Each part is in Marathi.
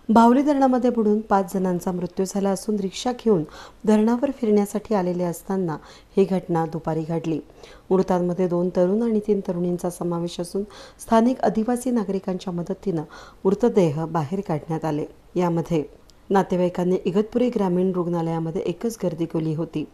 भावली धरणामध्ये बुडून 5 जणांचा मृत्यू झाला असून रिक्षा घेऊन धरणावर फिरण्यासाठी आलेले असताना ही घटना दुपारी घडली। मृतांमध्ये 2 तरुण आणि 3 तरुणींचा समावेश असून स्थानिक आदिवासी नागरिकांच्या मदतीने मृतदेह बाहेर काढण्यात आले। यामध्ये नातेवाईकांनी इगतपुरी ग्रामीण रुग्णालयामध्ये एकच गर्दी केली होती।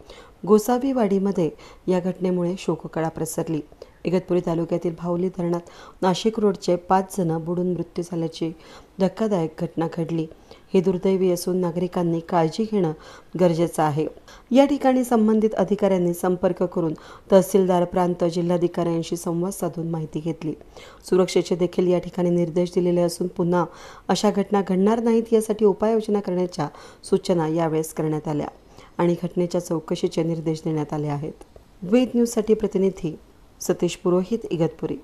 गोसावीवाडीमध्ये या घटनेमुळे शोककळा पसरली। इगतपुरी तालुक्यातील भावली धरणात नाशिक रोडचे 5 जण बुडून मृत्यू झाल्याची धक्कादायक घटना घडली। हे दुर्दैवी असून नागरिकांनी काळजी घेणं गरजेचं आहे। या ठिकाणी संबंधित अधिकाऱ्यांनी संपर्क करून तहसीलदार, प्रांत जिल्हाधिकाऱ्यांशी संवाद साधून माहिती घेतली। सुरक्षेचे देखील या ठिकाणी निर्देश दिलेले असून पुन्हा अशा घटना घडणार नाहीत यासाठी उपाययोजना करण्याच्या सूचना यावेळेस करण्यात आल्या आणि घटनेच्या चौकशीचे निर्देश देण्यात आले आहेत। वेद न्यूजसाठी प्रतिनिधी सतीश पुरोहित, इगतपुरी।